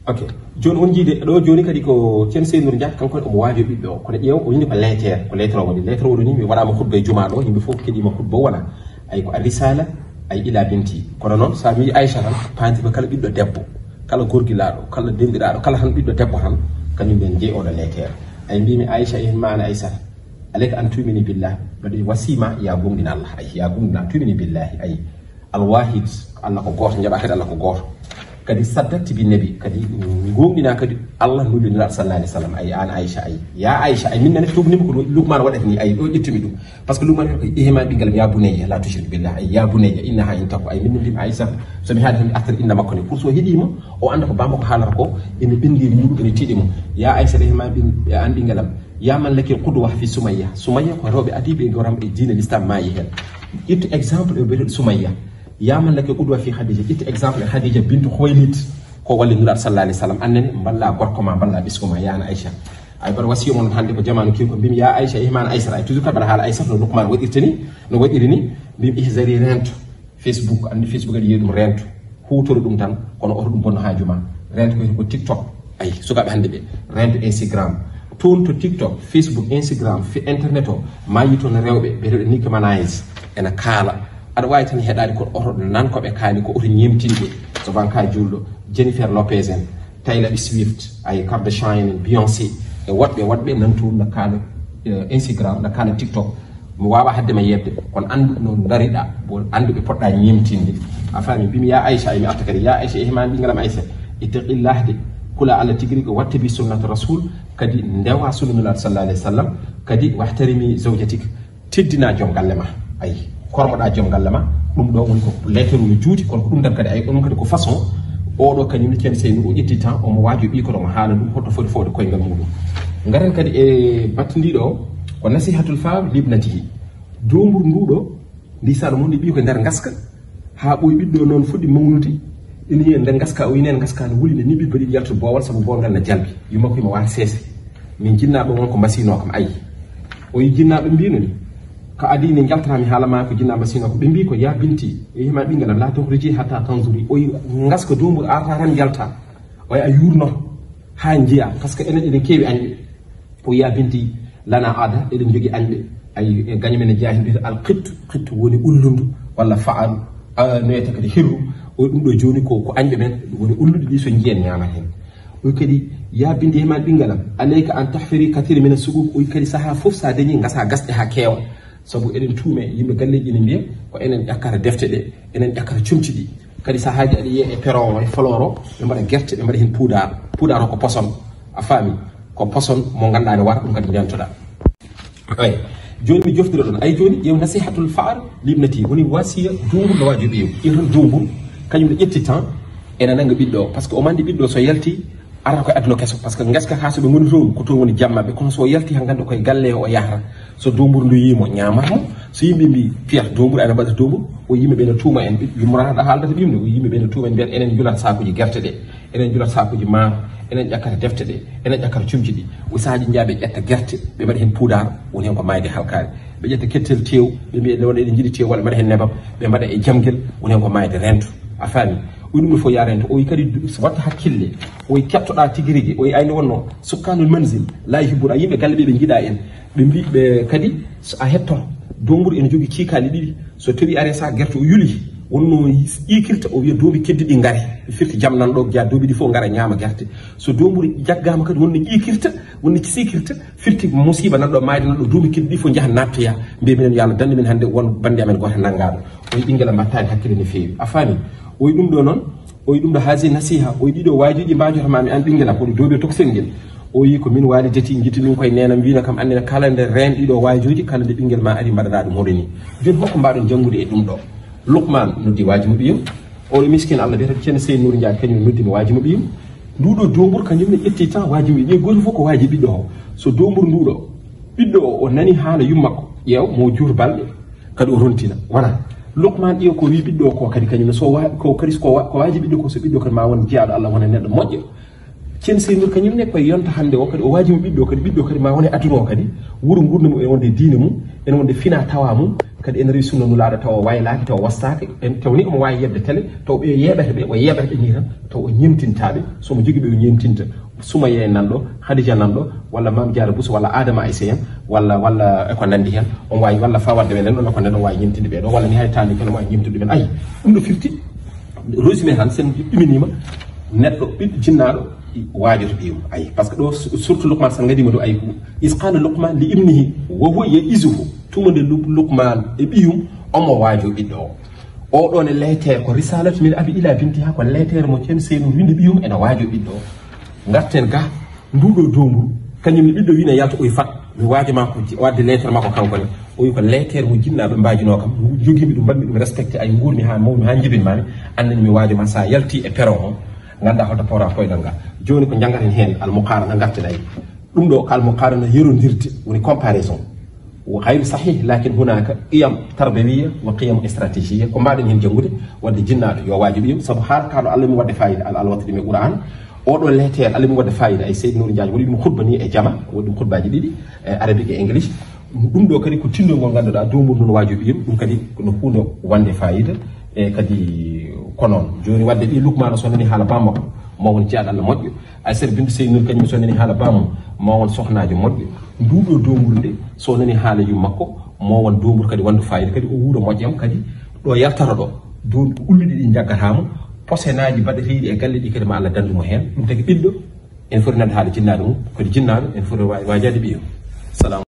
ok joni on jiide ɗo joni kadi ko ceen Seynur Diat kanko omo waajo ɓiɓɓe o kono ƴeew o yini ko lettere ko lettre o woni lettre o ni mi waɗama khutba e juma ɗo yimɓe fof keɗima khutba o wona ay ko risala ay ila binti kono noon sa mi Aisha tan pantima kala ɓiɗɗo debbo kala gorgilaɗo kala denɗiraɗo kala tan ɓiɗɗo debbo tan kañum ɓen jeeyi oɗo lettere ay mbimi Aisha en maana Aissata alek an tumini billahi baɗi wasima ya gumɗina Allah ay ya gumɗina tumini billahi ay alwahid Allah ko goto jaɓa kadi Allah ko goto kadi saddatti bi nabi kadi gomɗina kadi Allah nulliniɗa sallallahu alaihi wasallam ay an Aisha ay ya Aisha ay min nane tubnima ko Lukman waɗata ni ay ɗo ƴettumi ɗum par ce que Lukman ko ihima ɓingal ya bunayya la tushrik billah ay ya bunayya innaha in taku ay min mbimi Aisha somi haali tan artir inna makko ni pour so heeɗima o anda ko bamba ko haalata ko ene ɓendiri muɗum ene tiiɗi mum ya Aisha ihima an ɓingalam ya man laki qudwa fi Sumayya ko rewɓe adiɓe goram e diine l'islam maayi hen ittu exemple e ɓeɗo Sumayya yaman lake qudwa fi Khadija itti exemple Khadija bintu Khuwaylid ko walli nulaɗo sallallahu alaihi wasallam annene balla gorko ma balla ɓisko ma yana Aisha ay bar wasiyo mon hande ko jamanu ki ko bim ya Aisha ihman Aisha ay toujours kabara haala Aisha no Lukman waɗirtani no waɗiri ni bim ihzari rento Facebook andi Facebook adi yeɗum rento hutoro ɗum tan kono oto ɗum bonno hajuma rento ko TikTok ay sukaɓe hande ɓe rento Instagram toon to TikTok Facebook Instagram internet o mayi toon rewɓe ɓe rewɓe Nicki Minaj ena kaala aɗa wawi tan heɗade ko oto nan koɓe kaali ko oto ñemtinde so banka julɗo Jennifer Lopez en Taylor Swift ay Kardashian Beyoncé e woɗɓe nantoon no kaala Instagram no kaala TikTok mi wawa haddema yebde kono andu no dariɗa bo anduɓe poɗɗa ñemtinde a faami mbimi ya Aisha mi arta kadi ya Aisha ehimani ɓingalam Aisha ittaqillah de kula Allah tigri ko wattabi sunnat rasul kadi ndewa sunnulaɗo sallallahu alaihi wasallam kadi wahtarimi zawjatik teddina joom galle ma ay kormoɗa joom galle ma ɗum ɗo woni ko lettre no juuti kono ko ɗum tan kadi ay ɗum kadi ko façon oɗo kañum ceerno Seynur o ƴetti temps omo waajo ɓikoto mo haala ɗum holto foti fode koyngal muɗum garen kadi e battidiɗo o ko nasihatul fam libnatihi dombur nduɗo ndisaɗo mum ndi ɓi ko nder gaska ha ɓoy ɓiɗɗo noon fuɗɗi mawnude ina yiya nder gaska o yinen gaska no wuli ne niɓi baɗi yalto bowal saabu bongal ne jalbi yumakko ima wawa seese min jinnaɓe won ko masino kam ayi o yi jinnaɓe mbino ni ko adi ne jaltatami haalama ko jinnaɓe masino ko ɓe mbi ko ya binti e hima ɓingalam la tohriji hatta tanzuri o yi gaska dombur arta tan jalta o yi a yurno ha jiiya par ce que enen eɗen keewi añɓe o ya binti lana ada eɗen jogui añɓe ay gañumen e jeeya mbiyata al qittu woni ullundu walla faalu no wiyete kadi hirru o ɗum ɗo joni ko añɓe men woni ullude ɗi so jiyen ñamat hen oy kadi ya binde hema ɓingalam alayka an tahfiri kathiri min as-suquk oy kadi saaha foof sa dañi gasa gasɗe ha keewa saabu eɗen tuume yimɓe galleji ne mbiya ko enen ƴakkata defte ɗe enen ƴakkata comci ɗi kadi sahaji aɗa yiiya e peron o e flore o ɓe mbaɗa guerte ɓe mbaɗa hen poudar o ko poson a faami ko poson mo ganduɗa ne wara ɗum kadi ndentoɗa ay joni mi joftira ɗon ay joni ƴeew nasihatul faal libnati woni wasiya dumbur no waji ɓeew ƴeew dumbur kañum ne ƴetti temps ene nanga ɓiɗɗo par ce que o mandi ɓiɗɗo so yalti arata koye aduna kesso par ce que gaska ha soɓe goni toon ko toon woni jammaɓe kono so yalti ha ganda koye galle o yahata so dombur ndu yimo ñamamo so yimɓe mbi piyata dombur ana mbaɗa dombur o yimɓeɓe ne tuuma en yummorata haaldata ɓimde o yimɓeɓe ne tuuma en mbiyata enen julat sakuji guerte ɗe enen julat sakuji maaro enen ƴakkata defte ɗe enen ƴakkata cumci ɗi o sahaji jaaɓe ƴetta guerte ɓe mbaɗa hen poudar woni hen ko mayde halkare ɓe ƴetta kettel tew ɓe mbiya wona eɗen jiiɗi tew walla mbaɗa hen nebam ɓe mbaɗa e jamguel woni hen ko mayde rento a faami o ɗum fof ya rento o wi kadi watta hakkille o wi kettoɗa tigui rigui o wi ayni wonno sukkanul manzil la yuhibbuna yimɓe galle ɓe ɓe jiiɗa en ɓe mbi ɓe kadi so a hetto domburu ene jogui cikali ɗiɗi so tawi are sa guerte o yuli wonno ikirta o wiya doobi keddiɗi gaare firti jaam nanɗo jeeya doobi ɗi fof gara ñaama guerte so domburu jaggama kadi wonno ikirta wonno sikirta firti musiba nanɗo mayde nanɗo doobi keddiɗi fof jaaha nattoya mbiya minen yo Allah dande min hande won bande amen goto nanggaɗo oyi ɓinguela mbattani hakkille no fewi a faami oyi ɗum ɗo noon oyi ɗum ɗo haasi nasiha oyi ɗiɗo wajuji mbajotomami an ɓinguela koɗo doobi toksel ngel o yi ko min walidati jitti ɗum koye nena mbino kam annene kala nde ren ɗiɗo wajuji kala nde ɓinguel ma ari mbaɗaɗa ɗum hoɗo ni joni holko mbaɗon janggude e ɗum ɗo Lukman noddi wajimu ɓiyum oɗo miskin Allah biyata ceerno Seynur Diat kañum noddimo wajimu ɓiyum nduɗo dombur kañum ne ƴetti temps wajimu ɓiye goto fof ko waji ɓiɗɗo o so dombur nduɗo ɓiɗɗo o nani haala yummakko ƴeew mo jur balɗe kadi o rontina wona Lukman ƴeew ko wi ɓiɗɗo ko kadi kañum so ko kadi ko waji ɓiɗɗo ko so ɓiɗɗo kadi ma won jeeyaɗo Allah wona neɗɗo moƴƴo cen seynur kañum ne koye yonta hande o kadi o waji mo ɓiɗɗo kadi ma wone aduna o kadi wuuro gurdam mum e wonde diine mum ene wonde fina tawa mum kadi ene rewi sunna nulaɗo taw o waylaki taw wastake en tawni omo wawi yebde télé taw ɓe yeɓete ɓe o yeɓata ɓe ni tan taw o ñemtintaɓe somo jogui ɓe o ñemtinta Sumaye nanɗo Khadija nanɗo walla Mame Diarra Bousso walla Adama Aïssa en walla eko nandi hen on wawi walla fa wadde men ɗon ko nden on wawi ñemtinde ɓeɗo walla ni hay tani kono wawi ñemtude men ayi ɗum ɗo firti résumé tan sen ɗuminima neɗɗo ɓiɗɗo jinnaɗo waajoto ɓiyum ayi par ce que ɗo surtout Luqman san gadima ɗo ayi isqala Luqman li ibnihi wa huwa ya'izuhu tumode Luqman e ɓiyum omo waajo ɓiɗɗo o ɗon e leytere ko risalatu min abi ila binti ha ko leytere mo cen Seynur winde ɓiyum ene waajo ɓiɗɗo garten ga nduɗo domuru kañum ne ɓiɗɗo wina yalta oye fat mi waajoma ko wadde lettere makko kankone o wi ko lettere mo jinnaɓe mbajino kam joguimi ɗum mbaɗmi ɗum respecté ay gurmi ha mawmi ha jibinmami andani mi waajoma sa yalti e peron o ganda holto pawra koyɗal ngal joni ko janggaten hen almuqarana garten ay ɗum ɗo ko almuqarana yerodirde woni comparaison hayru sahih lakin hunaka qiyam tarbawiya wa qiyam stratégie ko mbaɗen hen janggude wadde jinnaɗo yo waajo ɓiyum saabu har kaɗo Allah mi wadde fayida alwatiri mi qur'an oɗo lettere Allah mi wadde fayida ay Seydou Nourou Diagne waɗi ɗum khutba ni e jama waɗi ɗum khutbaji ɗiɗi arabique e english ɗum ɗo kadi ko tindogol ganduɗa domur noon waajo ɓiyum ɗum kadi no hunde wande fayida e kadi ko noon joni wadde ɗi Lukmana so nani haala bammakko mo won jeyaɗo Allah moƴƴo Aissata Bintou Seynur kañum so nani haala bamum mo won sohnajo moƴƴo nduɗo domur nde so nani haala yum makko mo won domur kadi wande fayida kadi o wuuro moƴƴam kadi ɗo yaltata ɗo dow ulluɗi ɗi jaggatama posenaji baɗeteɗi e galle ɗi kadi ma Allah dandumo hen ɗum tagi ɓiɗɗo en foti nande haala jinnaɗo mum kadi jinnaɗo en foti wajade ɓiyum salam